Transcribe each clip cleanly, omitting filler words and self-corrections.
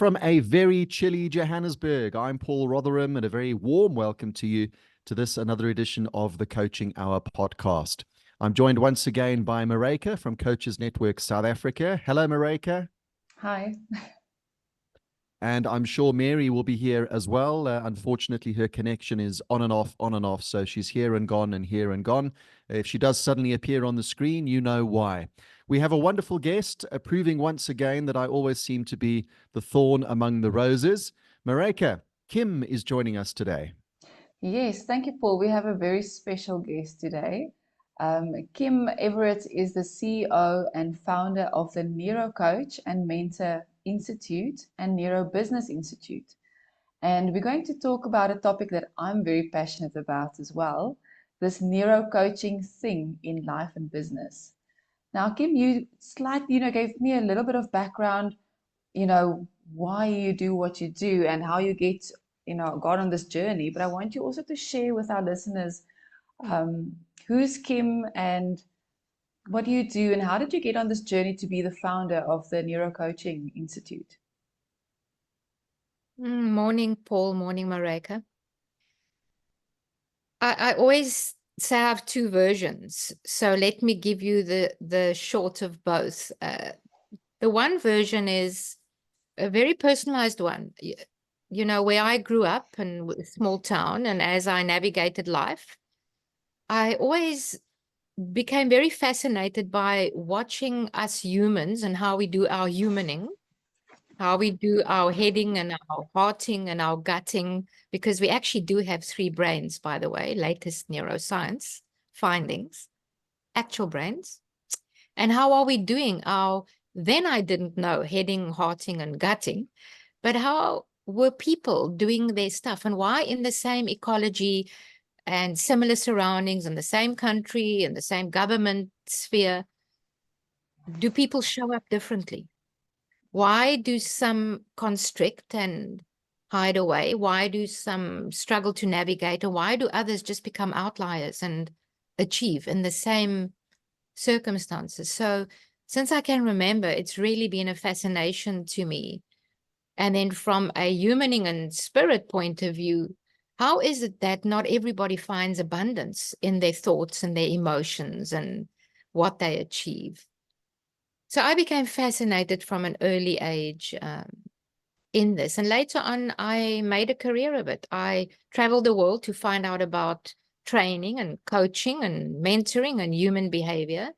from a very chilly Johannesburg, I'm Paul Rotherham, and a very warm welcome to you to this another edition of the Coaching Hour podcast. I'm joined once again by Mareka from Coaches Network South Africa. Hello, Mareka. Hi. And I'm sure Mary will be here as well. Unfortunately, her connection is on and off. So she's here and gone and here and gone. If she does suddenly appear on the screen, you know why. We have a wonderful guest, proving once again that I always seem to be the thorn among the roses. Mareka, Kim is joining us today. Yes, thank you, Paul. We have a very special guest today. Kim Everett is the CEO and founder of the Neurocoach and Mentor Institute and Neuro Business Institute. And we're going to talk about a topic that I'm very passionate about as well, this neurocoaching thing in life and business. Now, Kim, you slightly, gave me a little bit of background, why you do what you do and how you got on this journey. But I want you also to share with our listeners, who's Kim and what do you do and how did you get on this journey to be the founder of the Neurocoaching Institute? Morning, Paul. Morning, Mareka. I always say I have two versions, so let me give you the short of both. The one version is a very personalized one. You know, where I grew up in a small town, and as I navigated life, I always became very fascinated by watching us humans and how we do our humaning, how we do our heading and our hearting and our gutting, because we actually do have three brains, by the way, latest neuroscience findings, actual brains. And how are we doing our, then I didn't know, heading, hearting, and gutting, but how were people doing their stuff and why in the same ecology and similar surroundings in the same country and the same government sphere, do people show up differently? Why do some constrict and hide away? Why do some struggle to navigate? And why do others just become outliers and achieve in the same circumstances? So since I can remember, it's really been a fascination to me. And then from a humaning and spirit point of view, how is it that not everybody finds abundance in their thoughts and their emotions and what they achieve? So I became fascinated from an early age in this. And later on, I made a career of it. I traveled the world to find out about training and coaching and mentoring and human behavior.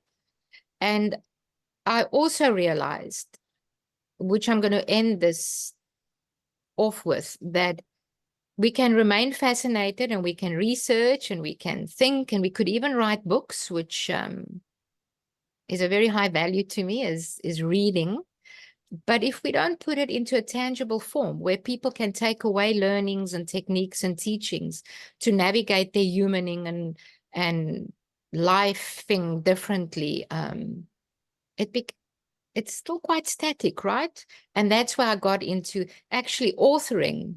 And I also realized, which I'm going to end this off with, that we can remain fascinated and we can research and we can think and we could even write books, which is a very high value to me, is reading. But if we don't put it into a tangible form where people can take away learnings and techniques and teachings to navigate their humaning and lifing differently, it's still quite static, right? And that's where I got into actually authoring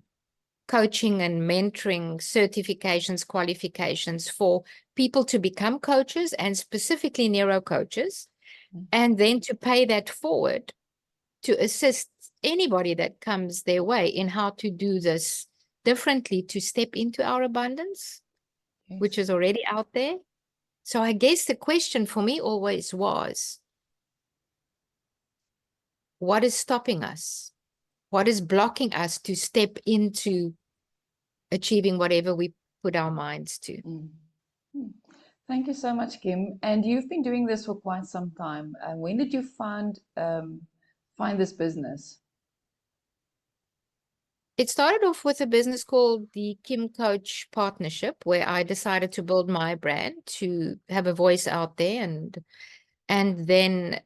coaching and mentoring certifications, qualifications for people to become coaches and specifically neuro coaches, and then to pay that forward to assist anybody that comes their way in how to do this differently to step into our abundance, yes, which is already out there. So I guess the question for me always was, what is stopping us? What is blocking us to step into achieving whatever we put our minds to? Thank you so much, Kim. And you've been doing this for quite some time. When did you find this business? It started off with a business called the Kim Coach Partnership, where I decided to build my brand, to have a voice out there. And then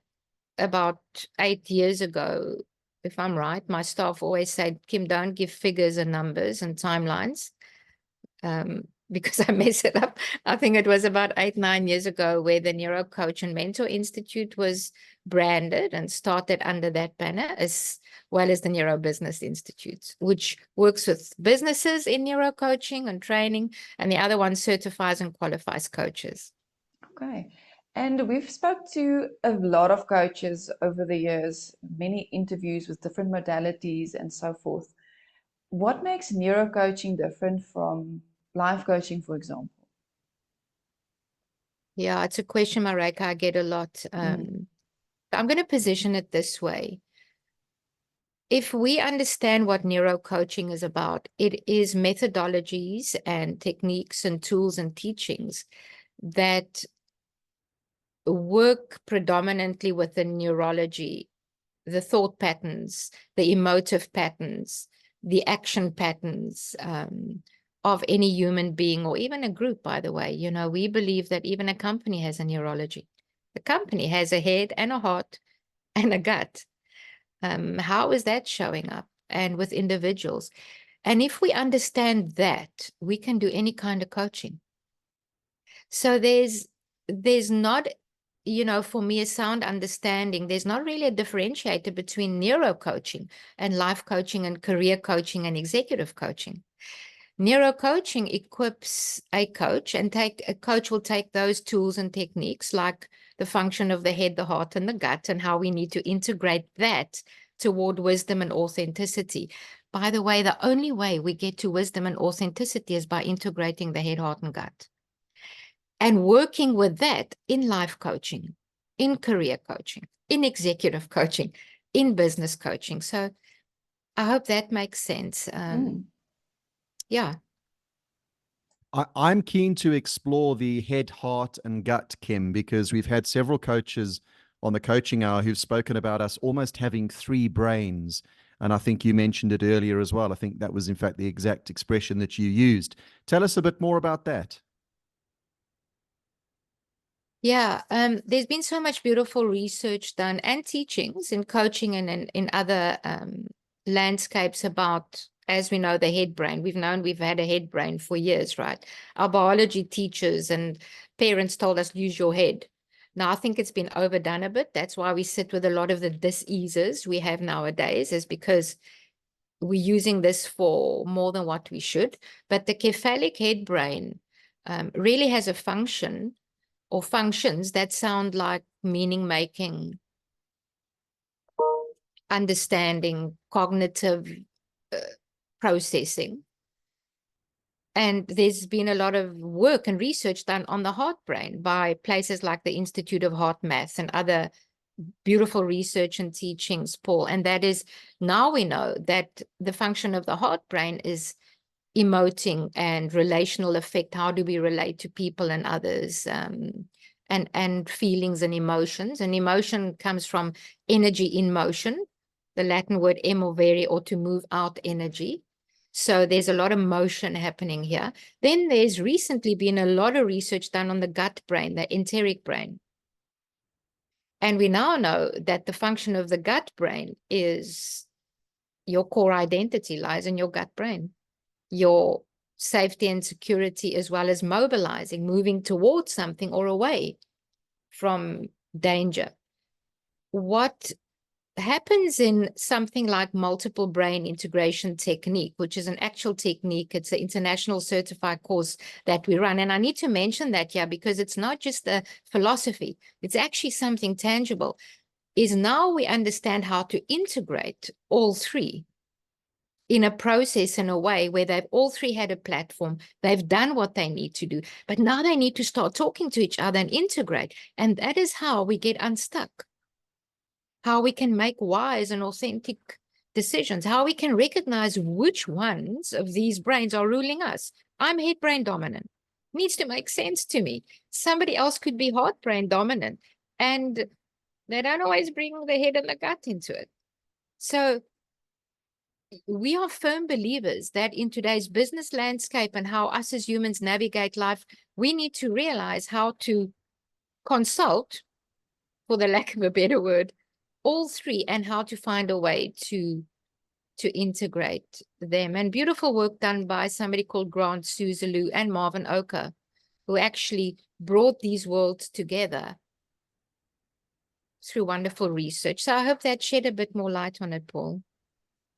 about 8 years ago, if I'm right, my staff always said, Kim, don't give figures and numbers and timelines, because I mess it up. I think it was about 8-9 years ago where the Neurocoach and Mentor Institute was branded and started under that banner, as well as the Neuro Business Institute, which works with businesses in neurocoaching and training, and the other one certifies and qualifies coaches. Okay. And we've spoke to a lot of coaches over the years, many interviews with different modalities and so forth. What makes neurocoaching different from life coaching, for example? Yeah, it's a question, Marika, I get a lot. I'm going to position it this way. If we understand what neurocoaching is about, it is methodologies and techniques and tools and teachings that work predominantly within neurology, the thought patterns, the emotive patterns, the action patterns of any human being or even a group, by the way. You know, we believe that even a company has a neurology. The company has a head and a heart and a gut. How is that showing up? And with individuals. And if we understand that, we can do any kind of coaching. So there's not, you know, for me, a sound understanding, there's not really a differentiator between neurocoaching and life coaching and career coaching and executive coaching. Neurocoaching equips a coach, and a coach will take those tools and techniques like the function of the head, the heart, and the gut, and how we need to integrate that toward wisdom and authenticity. By the way, the only way we get to wisdom and authenticity is by integrating the head, heart, and gut. And working with that in life coaching, in career coaching, in executive coaching, in business coaching. So I hope that makes sense. Yeah. I'm keen to explore the head, heart, and gut, Kim, because we've had several coaches on the coaching hour who've spoken about us almost having three brains. And I think you mentioned it earlier as well. I think that was, in fact, the exact expression that you used. Tell us a bit more about that. Yeah, there's been so much beautiful research done and teachings in coaching and in other landscapes about, as we know, the head brain. We've had a head brain for years, right? Our biology teachers and parents told us, use your head. Now, I think it's been overdone a bit. That's why we sit with a lot of the diseases we have nowadays, is because we're using this for more than what we should. But the cephalic head brain really has a function or functions that sound like meaning making, understanding, cognitive processing. And there's been a lot of work and research done on the heart brain by places like the Institute of Heart Math and other beautiful research and teachings, Paul. And that is, now we know that the function of the heart brain is emoting and relational effect. How do we relate to people and others? And feelings and emotions. And emotion comes from energy in motion, the Latin word emovere, or to move out energy. So there's a lot of motion happening here. Then there's recently been a lot of research done on the gut brain, the enteric brain. And we now know that the function of the gut brain is your core identity lies in your gut brain, your safety and security, as well as mobilizing, moving towards something or away from danger. What happens in something like multiple brain integration technique, which is an actual technique, it's an international certified course that we run. And I need to mention that here because it's not just a philosophy, it's actually something tangible, is now we understand how to integrate all three in a process, in a way where they've all three had a platform, they've done what they need to do, but now they need to start talking to each other and integrate. And that is how we get unstuck, how we can make wise and authentic decisions, how we can recognize which ones of these brains are ruling us. I'm head brain dominant. Needs to make sense to me. Somebody else could be heart brain dominant, and they don't always bring the head and the gut into it. So we are firm believers that in today's business landscape and how us as humans navigate life, we need to realize how to consult, for the lack of a better word, all three, and how to find a way to integrate them. And beautiful work done by somebody called Grant Suzalu and Marvin Oka, who actually brought these worlds together through wonderful research. So I hope that shed a bit more light on it, Paul.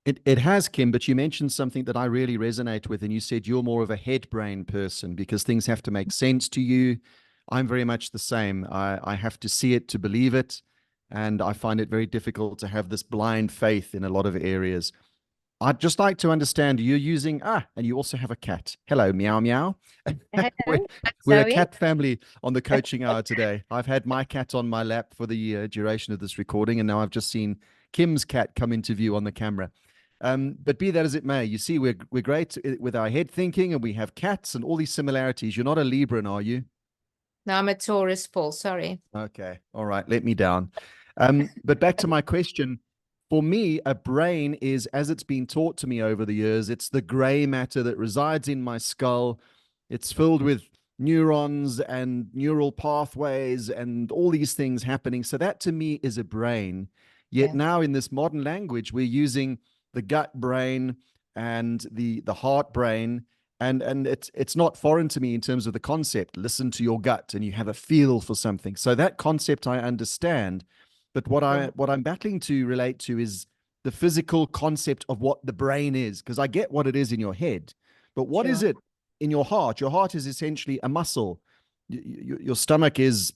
It has, Kim, but you mentioned something that I really resonate with, and you said you're more of a head brain person because things have to make sense to you. I'm very much the same. I have to see it to believe it. And I find it very difficult to have this blind faith in a lot of areas. I'd just like to understand you're using, and you also have a cat. Hello, meow, meow. we're, Hello, we're a Zoe. cat family on the coaching hour today. I've had my cat on my lap for the duration of this recording, and now I've just seen Kim's cat come into view on the camera. But be that as it may, you see, we're great with our head thinking, and we have cats and all these similarities. You're not a Libran, are you? No, I'm a Taurus, Paul. Sorry. Okay. All right. Let me down. But back to my question. For me, a brain is, as it's been taught to me over the years, it's the gray matter that resides in my skull. It's filled with neurons and neural pathways and all these things happening. So that to me is a brain. Yet Yeah, now in this modern language, we're using the gut brain and the heart brain, and it's not foreign to me in terms of the concept. Listen to your gut and you have a feel for something. So that concept I understand, but sure. what I'm battling to relate to is the physical concept of what the brain is, because I get what it is in your head, but what is Sure. it in your heart? Your heart is essentially a muscle. Your stomach is,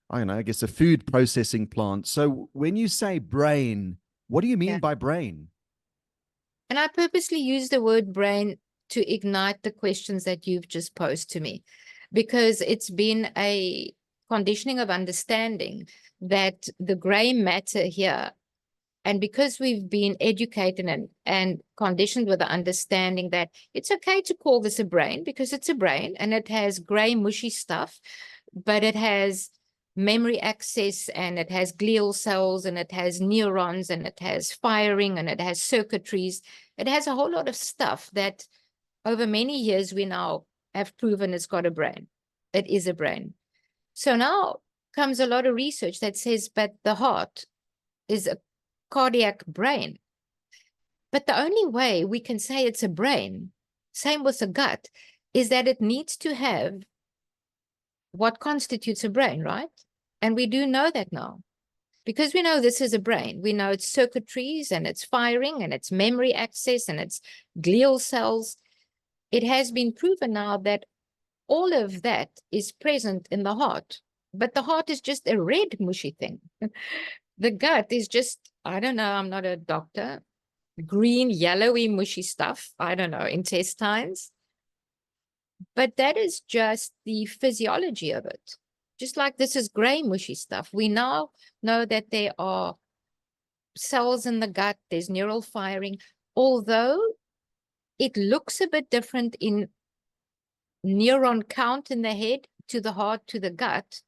I don't know, I guess a food processing plant. So when you say brain, what do you Yeah. mean by brain? And I purposely use the word brain to ignite the questions that you've just posed to me, because it's been a conditioning of understanding that the gray matter here, and because we've been educated and conditioned with the understanding that it's okay to call this a brain because it's a brain and it has gray, mushy stuff, but it has memory access and it has glial cells and it has neurons and it has firing and it has circuitries. It has a whole lot of stuff that over many years we now have proven it's got a brain. It is a brain. So now comes a lot of research that says, but the heart is a cardiac brain. But the only way we can say it's a brain, same with the gut, is that it needs to have what constitutes a brain, right? And we do know that now. Because we know this is a brain, we know it's circuitries and it's firing and it's memory access and it's glial cells. It has been proven now that all of that is present in the heart, but the heart is just a red mushy thing. The gut is just, I don't know, I'm not a doctor, green, yellowy, mushy stuff. I don't know, intestines. But that is just the physiology of it. Just like this is gray, mushy stuff. We now know that there are cells in the gut, there's neural firing, although it looks a bit different in neuron count in the head to the heart to the gut.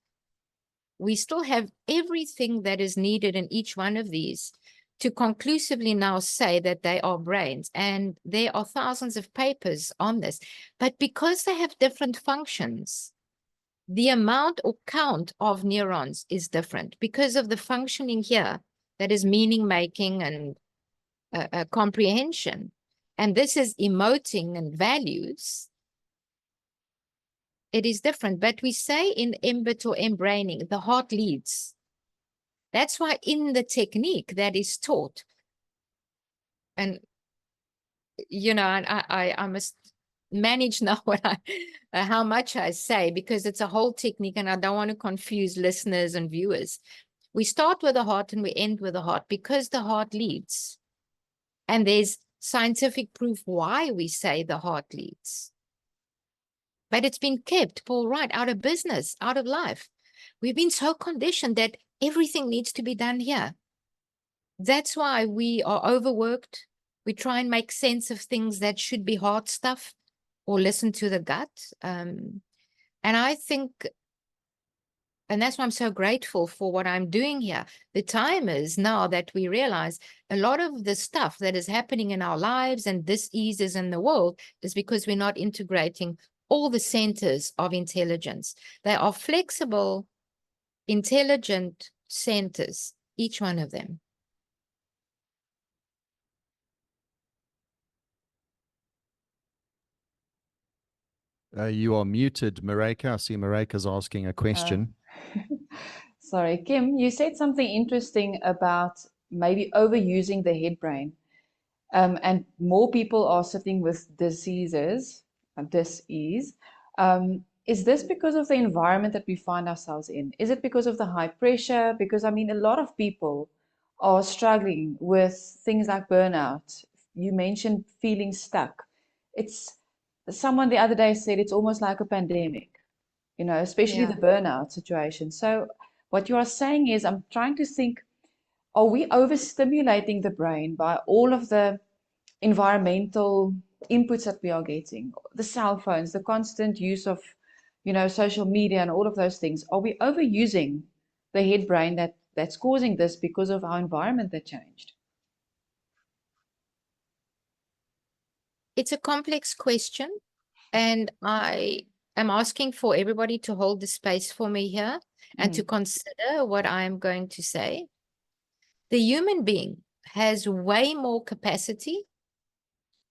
We still have everything that is needed in each one of these to conclusively now say that they are brains. And there are thousands of papers on this. But because they have different functions, the amount or count of neurons is different because of the functioning here that is meaning making and comprehension. And this is emoting and values. It is different. But we say in embit or embraining, the heart leads. That's why in the technique that is taught, and and I must manage now what how much I say, because it's a whole technique and I don't want to confuse listeners and viewers. We start with the heart and we end with the heart because the heart leads. And there's scientific proof why we say the heart leads. But it's been kept, Paul, right, out of business, out of life. We've been so conditioned that everything needs to be done here. That's why we are overworked. We try and make sense of things that should be hard stuff or listen to the gut. And I think, and that's why I'm so grateful for what I'm doing here. The time is now that we realize a lot of the stuff that is happening in our lives and diseases in the world is because we're not integrating all the centers of intelligence. They are flexible, intelligent centers, each one of them. You are muted, Mareka. I see Mareka's asking a question. Sorry, Kim, you said something interesting about maybe overusing the head brain. And more people are sitting with diseases, dis-ease. Is this because of the environment that we find ourselves in? Is it because of the high pressure? Because I mean, a lot of people are struggling with things like burnout. You mentioned feeling stuck. It's someone the other day said it's almost like a pandemic, you know, especially the Yeah. burnout situation. So, what you are saying is, I'm trying to think, are we overstimulating the brain by all of the environmental inputs that we are getting, the cell phones, the constant use of, you know, social media and all of those things? Are we overusing the head brain that's causing this because of our environment that changed? It's a complex question, and I am asking for everybody to hold the space for me here and to consider what I am going to say. The human being has way more capacity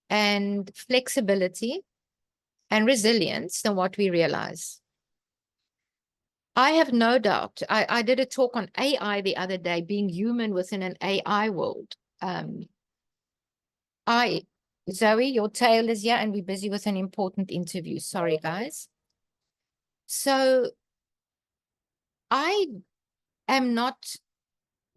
and flexibility and resilience than what we realize. I have no doubt. I did a talk on AI the other day, being human within an AI world. Zoe, your tail is here, and we're busy with an important interview. Sorry, guys. So I am not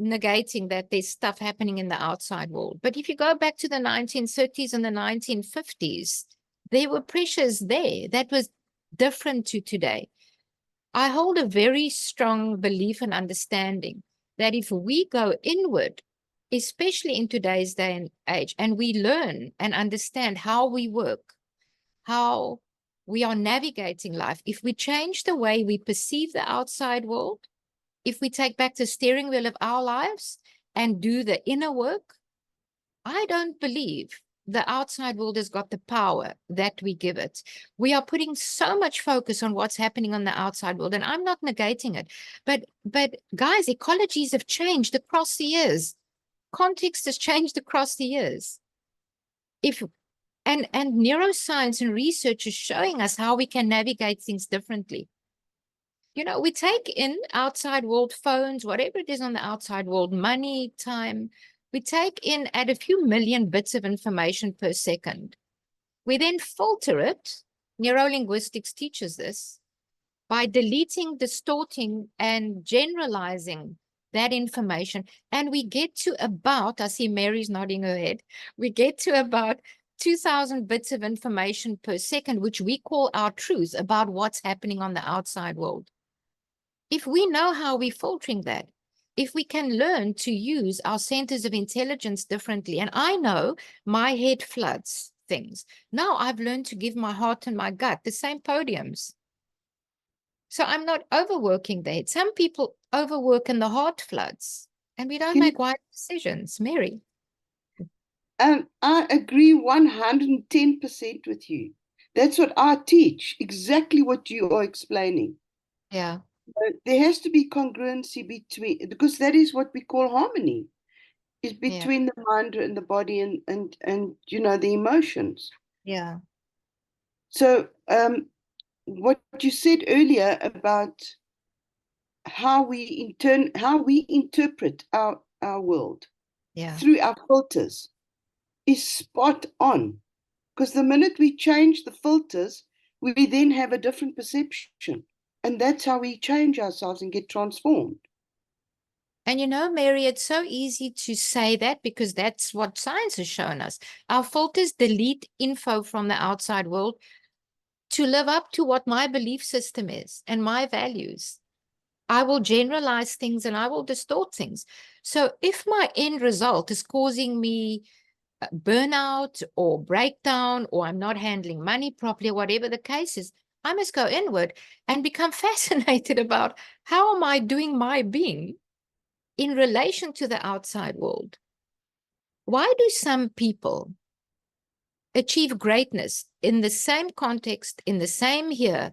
negating that there's stuff happening in the outside world. But if you go back to the 1930s and the 1950s, there were pressures there that was different to today. I hold a very strong belief and understanding that if we go inward, especially in today's day and age, and we learn and understand how we work, how we are navigating life, if we change the way we perceive the outside world, if we take back the steering wheel of our lives and do the inner work, I don't believe the outside world has got the power that we give it. We are putting so much focus on what's happening on the outside world, and I'm not negating it. But guys, ecologies have changed across the years. Context has changed across the years. And neuroscience and research is showing us how we can navigate things differently. You know, we take in outside world, phones, whatever it is on the outside world, money, time. We take in at a few million bits of information per second. We then filter it. Neurolinguistics teaches this by deleting, distorting, and generalizing that information. And we get to about, I see Mary's nodding her head, we get to about 2,000 bits of information per second, which we call our truth about what's happening on the outside world. If we know how we're filtering that, if we can learn to use our centers of intelligence differently, and I know my head floods things. Now I've learned to give my heart and my gut the same podiums. So I'm not overworking the head. Some people overwork and the heart floods, and we don't make wise decisions. Mary. I agree 110% with you. That's what I teach, exactly what you are explaining. Yeah. There has to be congruency between, because that is what we call harmony, is between the mind and the body and you know, the emotions. Yeah. So what you said earlier about how we interpret our world through our filters is spot on. Because the minute we change the filters, we then have a different perception. And that's how we change ourselves and get transformed. And you know, Mary, it's so easy to say that because that's what science has shown us. Our filters delete info from the outside world to live up to what my belief system is and my values. I will generalize things and I will distort things. So if my end result is causing me burnout or breakdown, or I'm not handling money properly, or whatever the case is, I must go inward and become fascinated about how am I doing my being in relation to the outside world. Why do some people achieve greatness in the same context, in the same here,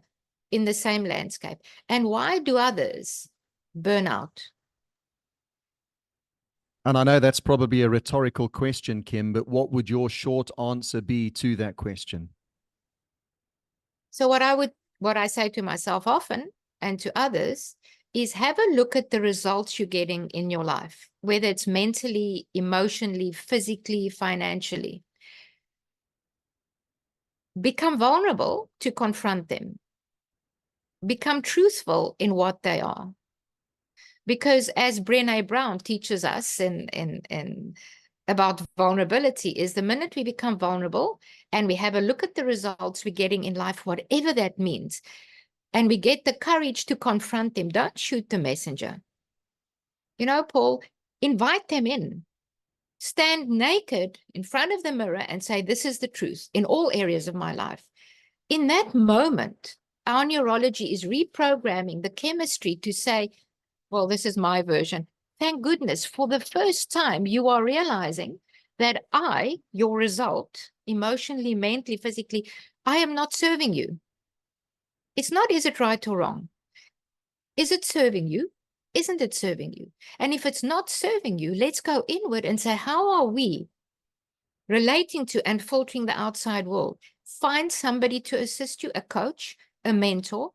in the same landscape? And why do others burn out? And I know that's probably a rhetorical question, Kim, but what would your short answer be to that question? So what I say to myself often and to others is have a look at the results you're getting in your life, whether it's mentally, emotionally, physically, financially. Become vulnerable to confront them. become truthful in what they are. Because as Brené Brown teaches us in about vulnerability, is the minute we become vulnerable and we have a look at the results we're getting in life, whatever that means, and we get the courage to confront them, don't shoot the messenger. You know, Paul, invite them in. Stand naked in front of the mirror and say, this is the truth in all areas of my life. In that moment, our neurology is reprogramming the chemistry to say, well, this is my version. Thank goodness, for the first time, you are realizing that I, your result, emotionally, mentally, physically, I am not serving you. It's not, is it right or wrong? Is it serving you? Isn't it serving you? And if it's not serving you, let's go inward and say, how are we relating to and filtering the outside world? Find somebody to assist you, a coach, a mentor,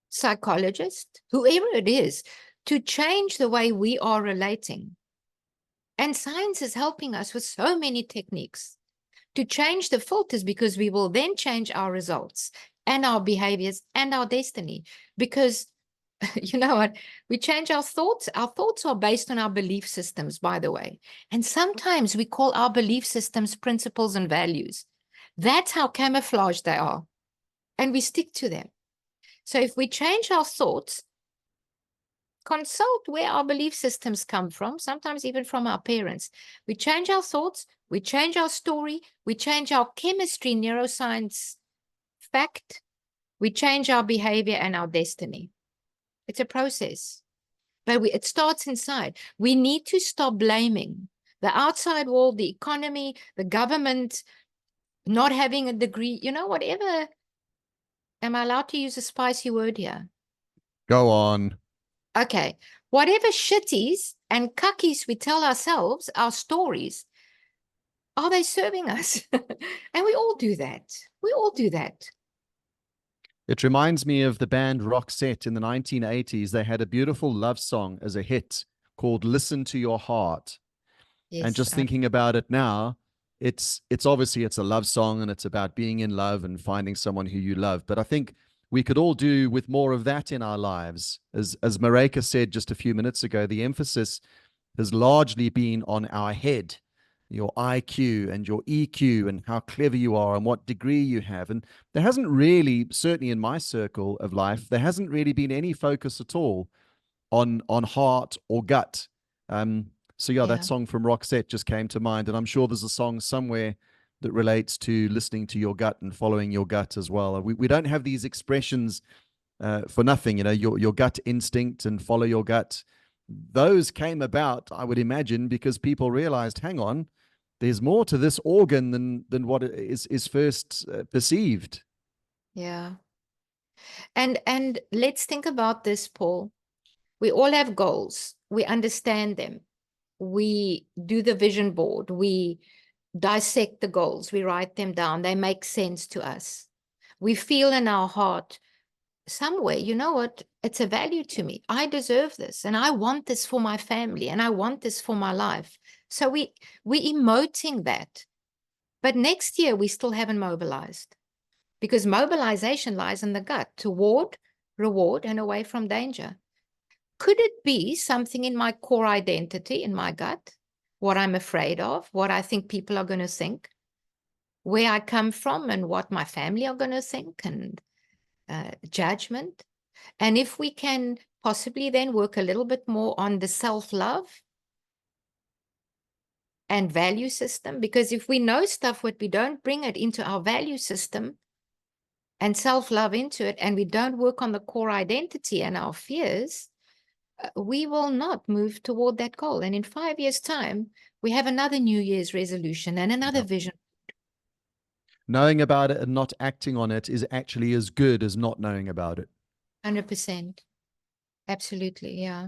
psychologist, whoever it is, to change the way we are relating. And science is helping us with so many techniques to change the filters, because we will then change our results and our behaviors and our destiny. Because you know what? We change our thoughts. Our thoughts are based on our belief systems, by the way. And sometimes we call our belief systems principles and values. That's how camouflaged they are. And we stick to them. So if we change our thoughts, consult where our belief systems come from, sometimes even from our parents. We change our thoughts, we change our story, we change our chemistry, neuroscience fact, we change our behavior and our destiny. It's a process, but it starts inside. We need to stop blaming the outside world, the economy, the government, not having a degree, you know, whatever. Am I allowed to use a spicy word here? Go on. Okay. Whatever shitties and cuckies we tell ourselves, our stories, are they serving us? And we all do that. We all do that. It reminds me of the band Roxette in the 1980s. They had a beautiful love song as a hit called Listen to Your Heart. Yes, And just thinking about it now, it's obviously it's a love song and it's about being in love and finding someone who you love. But I think we could all do with more of that in our lives. As Mareka said just a few minutes ago, the emphasis has largely been on our head, your IQ and your EQ and how clever you are and what degree you have. And there hasn't really, certainly in my circle of life, there hasn't really been any focus at all on heart or gut. So yeah, that song from Roxette just came to mind, and I'm sure there's a song somewhere that relates to listening to your gut and following your gut as well. We don't have these expressions for nothing, you know, your gut instinct and follow your gut. Those came about, I would imagine, because people realized, hang on, there's more to this organ than what is first perceived. Yeah. And let's think about this, Paul. We all have goals. We understand them. We do the vision board. We dissect the goals. We write them down. They make sense to us. We feel in our heart somewhere, you know what? It's a value to me. I deserve this, and I want this for my family, and I want this for my life. So we emoting that. But next year, we still haven't mobilized, because mobilization lies in the gut, toward reward and away from danger. Could it be something in my core identity, in my gut, what I'm afraid of, what I think people are going to think, where I come from and what my family are going to think, and judgment? And if we can possibly then work a little bit more on the self-love and value system, because if we know stuff, but we don't bring it into our value system and self-love into it, and we don't work on the core identity and our fears, we will not move toward that goal. And in 5 years' time, we have another New Year's resolution and another vision. Knowing about it and not acting on it is actually as good as not knowing about it. 100%. Absolutely, yeah.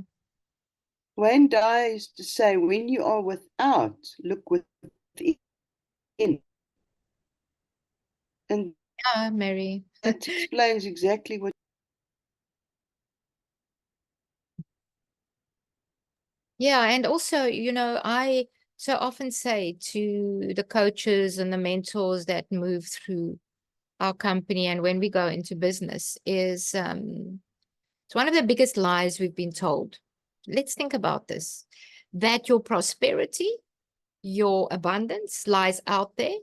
Wayne Dyer used to say, when you are without, look within. And yeah, Mary. That explains exactly what. Yeah, and also, you know, I so often say to the coaches and the mentors that move through our company and when we go into business is it's one of the biggest lies we've been told. Let's think about this, that your prosperity, your abundance lies out there.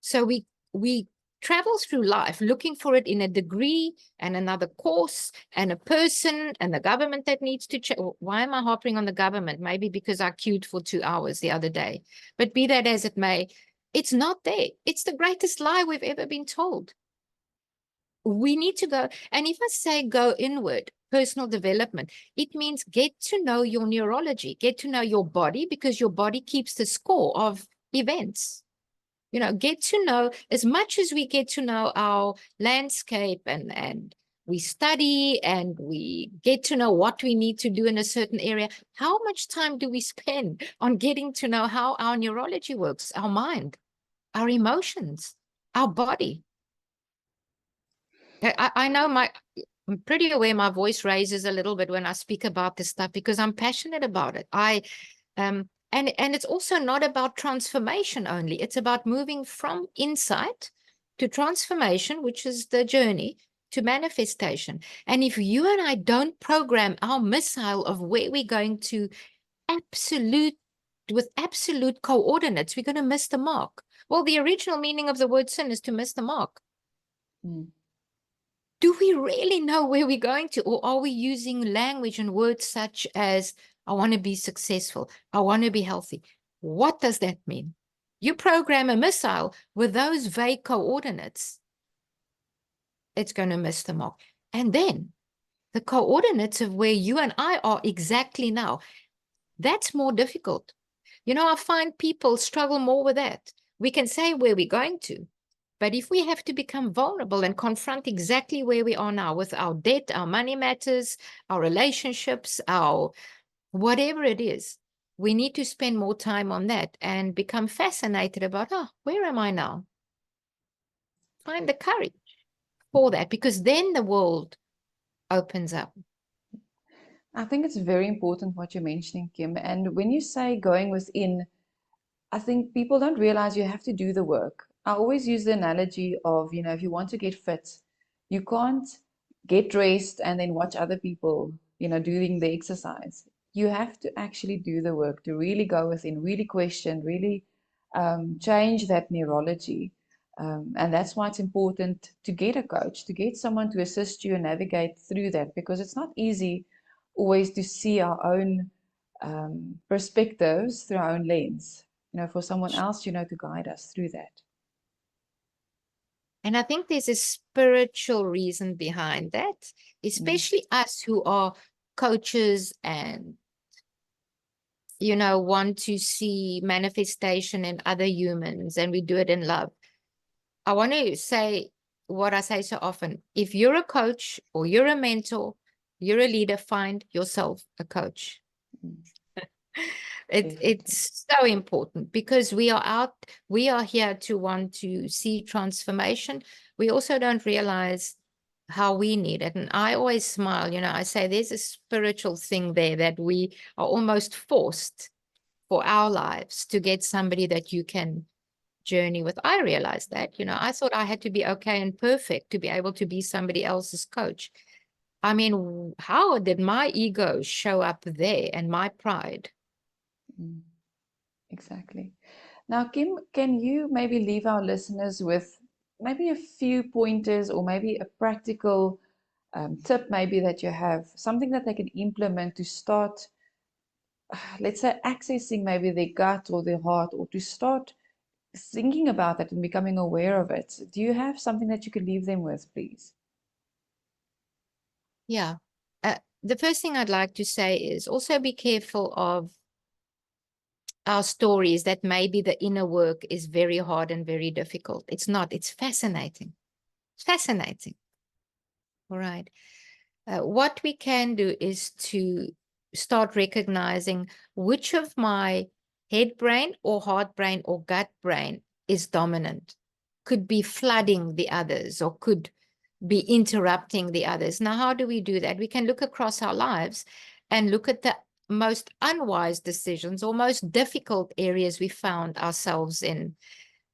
So we travel through life looking for it in a degree and another course and a person and the government that needs to check. Why am I harping on the government? Maybe because I queued for 2 hours the other day. But be that as it may, it's not there. It's the greatest lie we've ever been told. We need to go. And if I say go inward, personal development, it means get to know your neurology, get to know your body, because your body keeps the score of events. You know, get to know as much as we get to know our landscape and we study and we get to know what we need to do in a certain area. How much time do we spend on getting to know how our neurology works, our mind, our emotions, our body? I know I'm pretty aware my voice raises a little bit when I speak about this stuff because I'm passionate about it. And it's also not about transformation only. It's about moving from insight to transformation, which is the journey, to manifestation. And if you and I don't program our missile of where we're going to with absolute coordinates, we're going to miss the mark. Well, the original meaning of the word sin is to miss the mark. Mm. Do we really know where we're going to? Or are we using language and words such as, I want to be successful, I want to be healthy? What does that mean? You program a missile with those vague coordinates, it's going to miss the mark. And then the coordinates of where you and I are exactly now, that's more difficult. You know, I find people struggle more with that. We can say where we're going to, but if we have to become vulnerable and confront exactly where we are now with our debt, our money matters, our relationships, our whatever it is, we need to spend more time on that and become fascinated about, where am I now? Find the courage for that, because then the world opens up. I think it's very important what you're mentioning, Kim. And when you say going within, I think people don't realize you have to do the work. I always use the analogy of, if you want to get fit, you can't get dressed and then watch other people, doing the exercise. You have to actually do the work to really go within, really question, really change that neurology. And that's why it's important to get a coach, to get someone to assist you and navigate through that, because it's not easy always to see our own perspectives through our own lens. For someone else, to guide us through that. And I think there's a spiritual reason behind that, especially us who are coaches and, want to see manifestation in other humans, and we do it in love. I want to say what I say so often. If you're a coach or you're a mentor, you're a leader, find yourself a coach. It's so important, because we are here to want to see transformation. We also don't realize how we need it. And I always smile, I say there's a spiritual thing there that we are almost forced for our lives to get somebody that you can journey with. I realized that, I thought I had to be okay and perfect to be able to be somebody else's coach. I mean, how did my ego show up there and my pride? Exactly. Now, Kim, can you maybe leave our listeners with maybe a few pointers or maybe a practical tip maybe that you have, something that they can implement to start, let's say, accessing maybe their gut or their heart, or to start thinking about that and becoming aware of it? Do you have something that you could leave them with, please? Yeah. The first thing I'd like to say is also be careful of our stories that maybe the inner work is very hard and very difficult. It's not. It's fascinating. It's fascinating. All right. What we can do is to start recognizing which of my head brain or heart brain or gut brain is dominant, could be flooding the others or could be interrupting the others. Now, how do we do that? We can look across our lives and look at the most unwise decisions or most difficult areas we found ourselves in.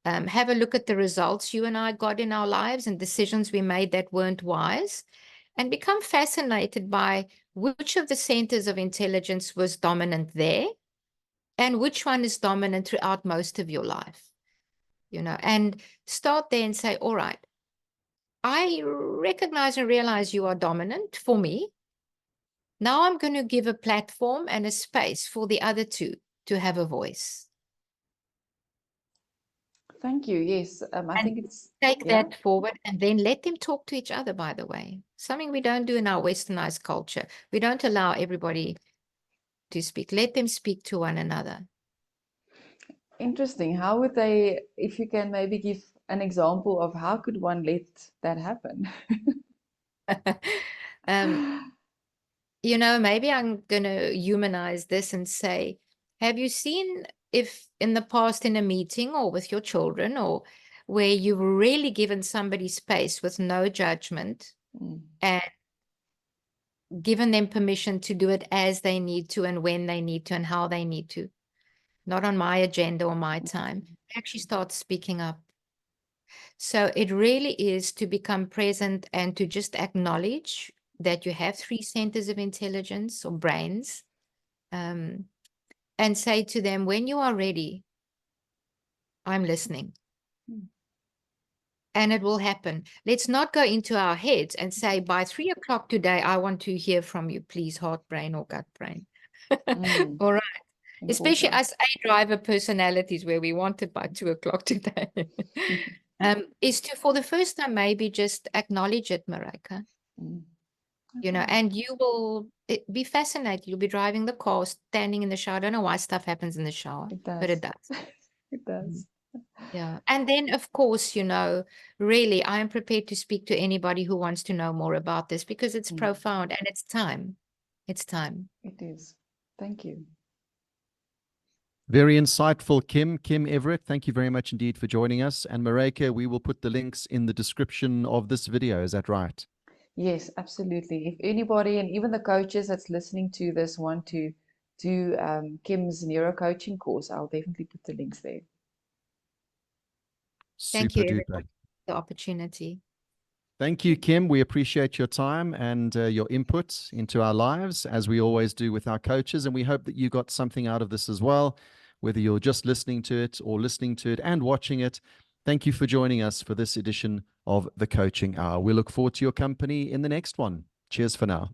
have a look at the results you and I got in our lives and decisions we made that weren't wise, and become fascinated by which of the centers of intelligence was dominant there and which one is dominant throughout most of your life, and start there and say, all right, I recognize and realize you are dominant for me. Now I'm going to give a platform and a space for the other two to have a voice. Thank you. Yes, I think it's take that forward, and then let them talk to each other, by the way. Something we don't do in our westernized culture. We don't allow everybody to speak. Let them speak to one another. Interesting. How would they, if you can maybe give an example of how could one let that happen? Maybe I'm going to humanize this and say, have you seen if in the past in a meeting or with your children or where you've really given somebody space with no judgment and given them permission to do it as they need to and when they need to and how they need to, not on my agenda or my time, actually start speaking up. So it really is to become present and to just acknowledge that you have 3 centers of intelligence or brains, and say to them, when you are ready, I'm listening. And it will happen. Let's not go into our heads and say, by 3 o'clock today, I want to hear from you, please, heart brain or gut brain. All right. Important. Especially us A-driver personalities where we want it by 2 o'clock today. Is to, for the first time, maybe just acknowledge it, Marika. And you will be fascinated. You'll be driving the car, standing in the shower. I don't know why stuff happens in the shower, but it does. It does. Yeah. And then, of course, really, I am prepared to speak to anybody who wants to know more about this because it's profound and it's time. It's time. It is. Thank you. Very insightful, Kim. Kim Everett, thank you very much indeed for joining us. And Marika, we will put the links in the description of this video. Is that right? Yes, absolutely. If anybody, and even the coaches that's listening to this, want to do Kim's neurocoaching course, I'll definitely put the links there. Thank you for the opportunity. Thank you, Kim. We appreciate your time and your input into our lives, as we always do with our coaches. And we hope that you got something out of this as well, whether you're just listening to it or listening to it and watching it. Thank you for joining us for this edition of the Coaching Hour. We look forward to your company in the next one. Cheers for now.